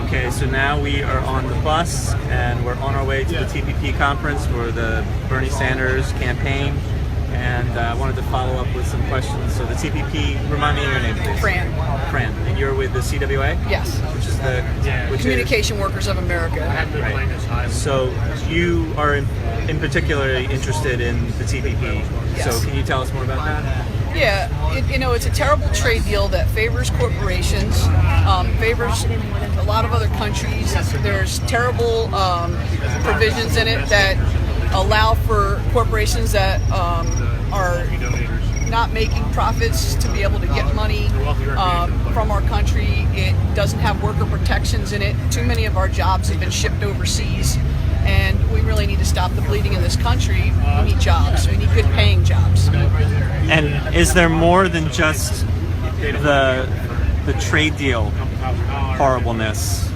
Okay, so now we are on the bus and we're on our way to the TPP conference for the Bernie Sanders campaign. And I wanted to follow up with some questions. So the TPP, remind me of your name, please. Fran. Fran. And you're with the CWA? Yes. Which is the Communication Workers of America. Right. So you are in particularly interested in the TPP. Yes. So can you tell us more about that? Yeah, it's a terrible trade deal that favors corporations, favors a lot of other countries. There's terrible provisions in it that allow for corporations that are not making profits to be able to get money from our country. It doesn't have worker protections in it. Too many of our jobs have been shipped overseas, and we really need to stop the bleeding in this country. We need jobs. We need good paying jobs. And is there more than just the trade deal horribleness?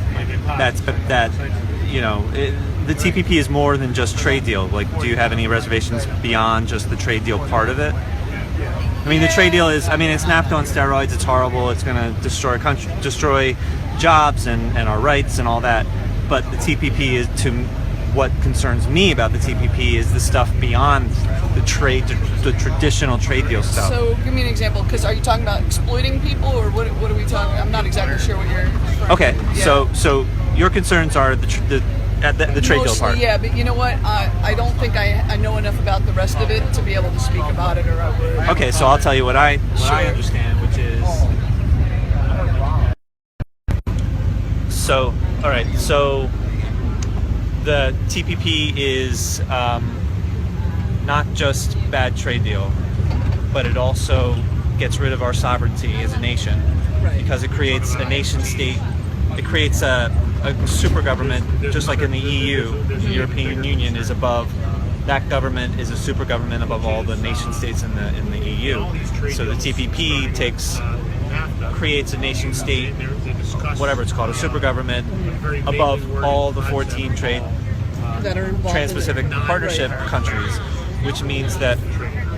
The TPP is more than just trade deal. Like, do you have any reservations beyond just the trade deal part of it? I mean, the trade deal is, it's NAFTA on steroids. It's horrible. It's going to destroy jobs and our rights and all that. But the TPP is, to what concerns me about the TPP, is the stuff beyond the traditional trade deal stuff. So give me an example, because are you talking about exploiting people, or what are we talking? I'm not exactly sure what you're referring to. Okay, yeah. So your concerns are the trade deal part. Yeah, but you know what? I don't think I know enough about the rest of it to be able to speak about it, or I would. Okay, so I'll tell you what I understand, which is so. All right, so the TPP is not just bad trade deal, but it also gets rid of our sovereignty as a nation, right? Because it creates a nation state. It creates a super government, just like in the EU. The European Union is above. That government is a super government above all the nation states in the EU. So the TPP creates a nation state, whatever it's called, a super government above all the 14 Trans-Pacific Partnership countries, which means that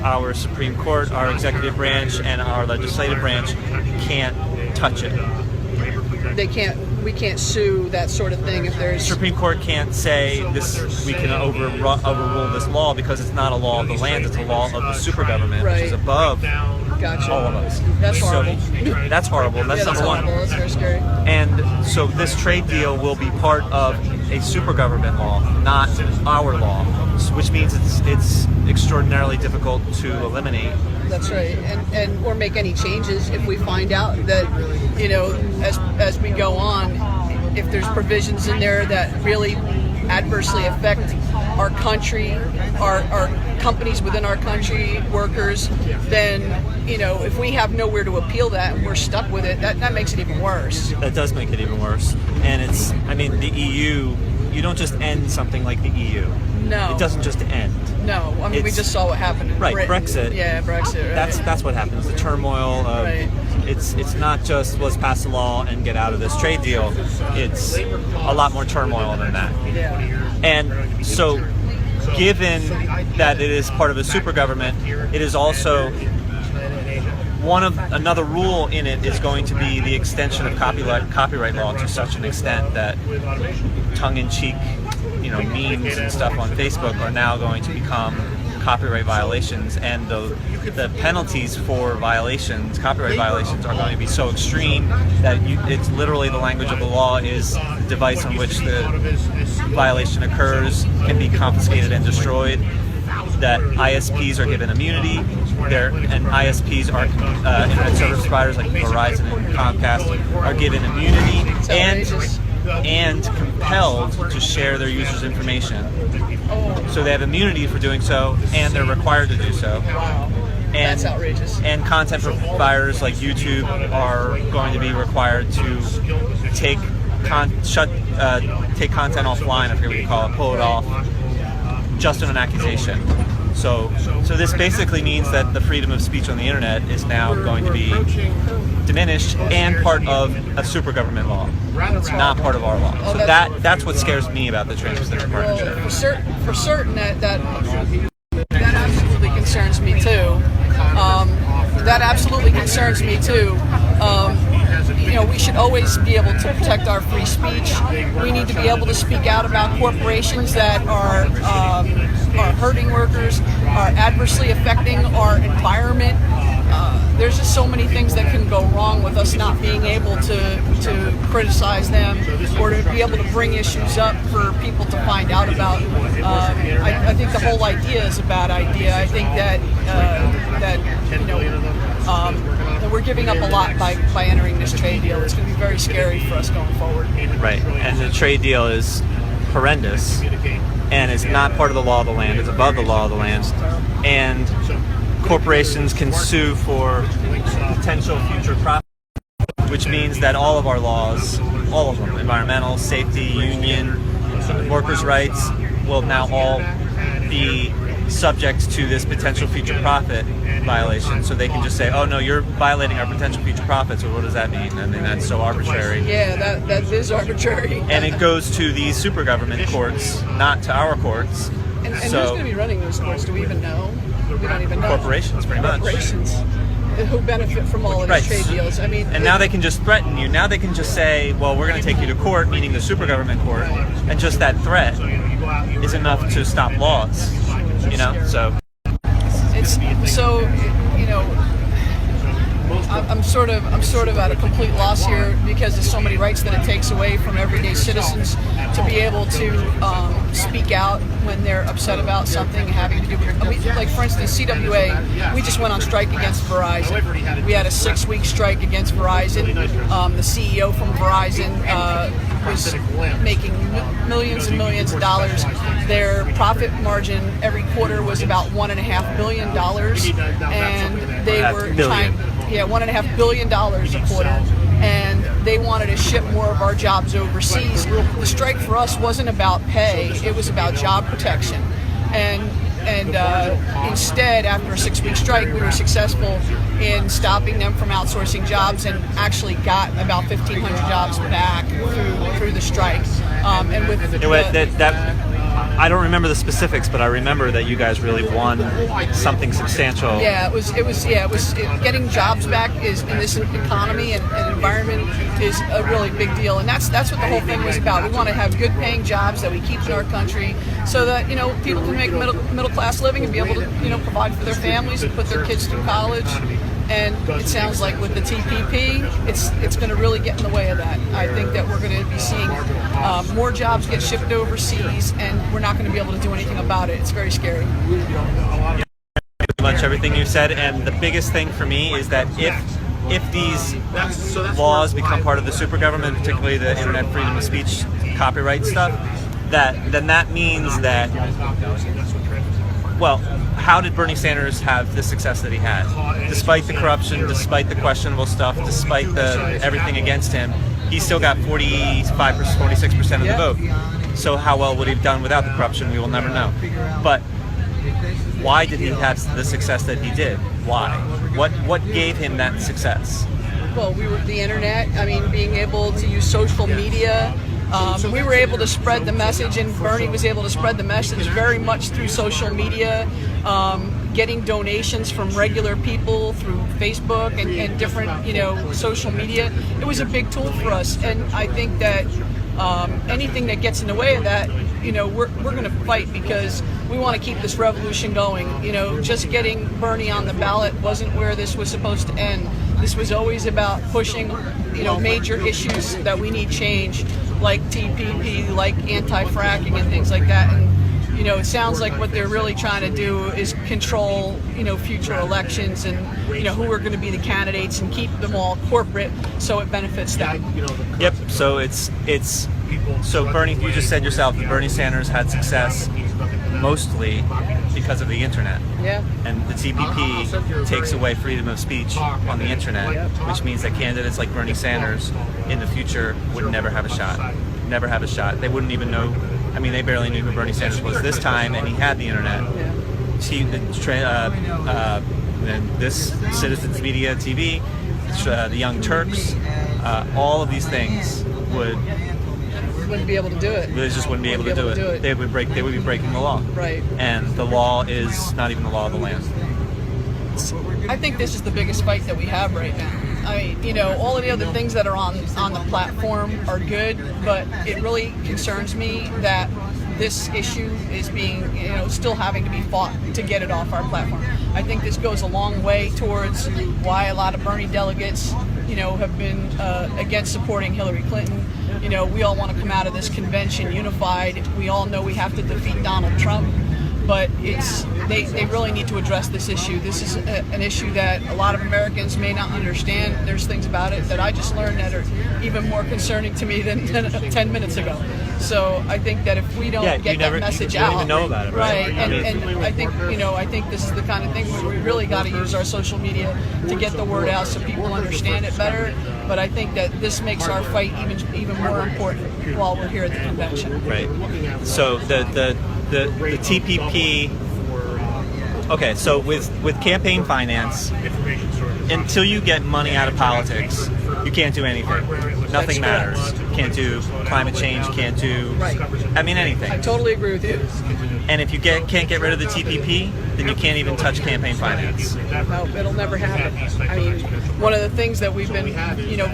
our Supreme Court, our executive branch, and our legislative branch can't touch it. We can't sue that sort of thing if there's... Supreme Court can't say we can overrule this law, because it's not a law of the land, it's a law of the super government, right, which is above all of us. That's horrible. That's horrible. That's number one. That's very scary. And so this trade deal will be part of a super government law, not our law, which means it's extraordinarily difficult to eliminate. That's right, and or make any changes if we find out that, as we go on, if there's provisions in there that really adversely affect our country, our companies within our country, workers, then, if we have nowhere to appeal that and we're stuck with it, that makes it even worse. That does make it even worse. And the EU, you don't just end something like the EU. No. It doesn't just end. No, we just saw what happened in Britain. Brexit. Yeah, Brexit. Right. That's what happens. The turmoil of it's not just let's pass a law and get out of this trade deal. It's a lot more turmoil than that. Yeah. And so, given that it is part of a super government, it is also another rule in it is going to be the extension of copyright law to such an extent that tongue-in-cheek, memes and stuff on Facebook are now going to become copyright violations, and the penalties for copyright violations, are going to be so extreme that it's literally the language of the law is the device on which the violation occurs can be confiscated and destroyed. That ISPs are given immunity, and ISPs are internet service providers like Verizon and Comcast are given immunity and compelled to share their users' information. So they have immunity for doing so, and they're required to do so. And that's outrageous. And content providers like YouTube are going to be required to take content offline, I forget what you call it, pull it off, just on an accusation. So this basically means that the freedom of speech on the internet is now going to be diminished and part of a super government law. It's not part of our law. So that's what scares me about the Trans-Pacific Partnership. For certain, that absolutely concerns me too. That absolutely concerns me too. we should always be able to protect our free speech. We need to be able to speak out about corporations that are hurting workers, are adversely affecting our environment. There's just so many things that can go wrong with us not being able to criticize them or to be able to bring issues up for people to find out about. I think the whole idea is a bad idea. I think that we're giving up a lot by entering this trade deal. It's going to be very scary for us going forward. Right, and the trade deal is horrendous, and it's not part of the law of the land. It's above the law of the land, and corporations can sue for potential future profit, which means that all of our laws, all of them, environmental, safety, union, workers' rights, will now all be subject to this potential future profit violation. So they can just say, oh no, you're violating our potential future profits. Or what does that mean? I mean, that's so arbitrary. Yeah, that is arbitrary. And it goes to these super government courts, not to our courts. And who's going to be running those courts? Do we even know? We don't even know. Corporations, pretty much. Corporations who benefit from all of these trade deals. I mean, and now they can just threaten you. Now they can just say, well, we're going to take you to court, meaning the super government court, and just that threat is enough to stop laws. So it's so I'm sort of at a complete loss here because there's so many rights that it takes away from everyday citizens to be able to speak out when they're upset about something having to do with, like for instance, CWA, we just went on strike against Verizon. We had a 6-week strike against Verizon. The CEO from Verizon was making millions and millions of dollars. Their profit margin every quarter was about $1.5 billion, and they were trying, $1.5 billion a quarter, and they wanted to ship more of our jobs overseas. The strike for us wasn't about pay; it was about job protection, and instead, after a 6-week strike, we were successful in stopping them from outsourcing jobs and actually got about 1,500 jobs back through the strike. And with I don't remember the specifics, but I remember that you guys really won something substantial. Yeah, it was getting jobs back is in this economy and environment is a really big deal, and that's what the whole thing was about. We want to have good paying jobs that we keep in our country, so that people can make middle class living and be able to provide for their families and put their kids through college. And it sounds like with the TPP, it's going to really get in the way of that. I think that we're going to be seeing more jobs get shipped overseas, and we're not going to be able to do anything about it. It's very scary. Yeah, pretty much everything you said, and the biggest thing for me is that if these laws become part of the super government, particularly the internet freedom of speech, copyright stuff, then that means that, well, how did Bernie Sanders have the success that he had? Despite the corruption, despite the questionable stuff, despite everything against him, he still got 46% of the vote. So how well would he have done without the corruption? We will never know. But why did he have the success that he did? Why? What gave him that success? Well, the internet. I mean, being able to use social media. We were able to spread the message, and Bernie was able to spread the message very much through social media, getting donations from regular people through Facebook and different, social media. It was a big tool for us, and I think that anything that gets in the way of that, we're going to fight because we want to keep this revolution going. Just getting Bernie on the ballot wasn't where this was supposed to end. This was always about pushing, major issues that we need change, like TPP, like anti-fracking and things like that. And, it sounds like what they're really trying to do is control, future elections and, who are going to be the candidates and keep them all corporate so it benefits them. Yep. So so Bernie, you just said yourself that Bernie Sanders had success mostly because of the internet. Yeah. And the TPP takes away freedom of speech on the internet, which means that candidates like Bernie Sanders in the future would never have a shot. Never have a shot. They wouldn't even know. I mean, they barely knew who Bernie Sanders was this time, and he had the internet. And this Citizens Media TV, the Young Turks, all of these things wouldn't be able to do it. They just wouldn't be able to do it. They would be breaking the law. Right. And the law is not even the law of the land. I think this is the biggest fight that we have right now. I mean, all of the other things that are on the platform are good, but it really concerns me that this issue is being, still having to be fought to get it off our platform. I think this goes a long way towards why a lot of Bernie delegates, have been against supporting Hillary Clinton. We all want to come out of this convention unified. We all know we have to defeat Donald Trump, but they really need to address this issue. This is an issue that a lot of Americans may not understand. There's things about it that I just learned that are even more concerning to me than 10 minutes ago. So I think that if we don't get that message out, you don't even know about it, right? And I think I think this is the kind of thing where we really got to use our social media to get the word out so people understand it better. But I think that this makes our fight even more important while we're here at the convention. Right. So the TPP. Okay, so with campaign finance, until you get money out of politics, you can't do anything. Nothing matters. Can't do climate change. Can't do, anything. I totally agree with you. And if you can't get rid of the TPP, then you can't even touch campaign finance. No, it'll never happen. I mean, one of the things that we've been,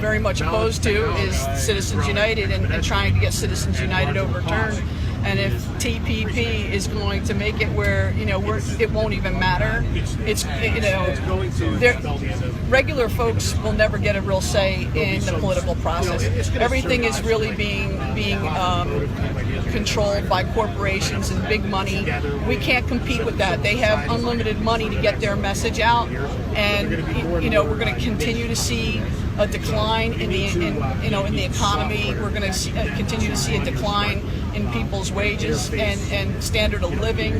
very much opposed to is Citizens United and trying to get Citizens United overturned. And if TPP is going to make it where it won't even matter, regular folks will never get a real say in the political process. Everything is really being controlled by corporations and big money. We can't compete with that. They have unlimited money to get their message out, and we're going to continue to see a decline in the economy. We're going to continue to see a decline in people's wages and standard of living.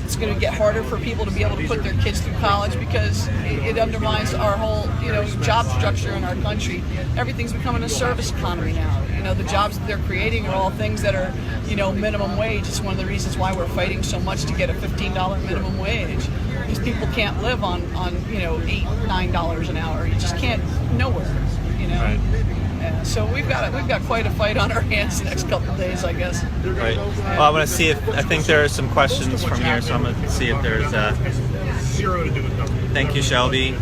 It's going to get harder for people to be able to put their kids through college because it undermines our whole job structure in our country. Everything's becoming a service economy now. The jobs that they're creating are all things that are minimum wage. It's one of the reasons why we're fighting so much to get a $15 minimum wage. These people can't live on $8, $9 an hour. You just can't nowhere. Right. So we've got quite a fight on our hands the next couple of days, I guess. Right. Well, I want to see if I think there are some questions from here, so I'm going to see if there's. Thank you, Shelby.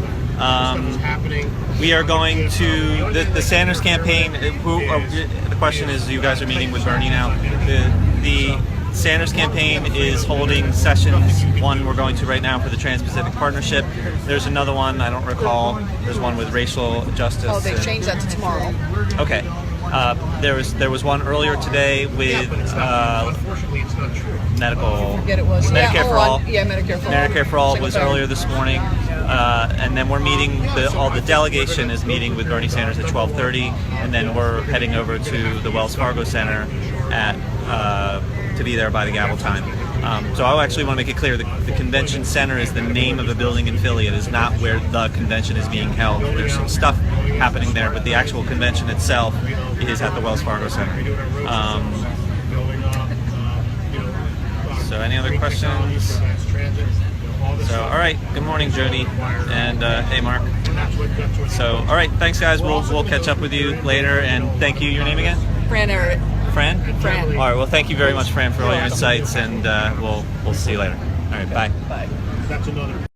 We are going to the Sanders campaign. The question is, you guys are meeting with Bernie now. The Sanders campaign is holding sessions. One we're going to right now for the Trans-Pacific Partnership. There's another one, I don't recall. There's one with racial justice. Oh, they changed that to tomorrow. Okay. There was one earlier today with medical. I forget it was. Medicare for all. Medicare for all. Medicare for all was earlier this morning, and then we're meeting. All the delegation is meeting with Bernie Sanders at 12:30, and then we're heading over to the Wells Fargo Center to be there by the gavel time. So I actually want to make it clear, the convention center is the name of the building in Philly. It is not where the convention is being held. There's some stuff happening there, but the actual convention itself is at the Wells Fargo Center. So any other questions? So, all right. Good morning, Jody. And hey, Mark. So, all right. Thanks, guys. We'll catch up with you later. And thank you. Your name again? Fran Errett. Fran? Fran. All right. Well, thank you very much, Fran, for all your insights. And we'll see you later. All right. Bye. Bye. That's another.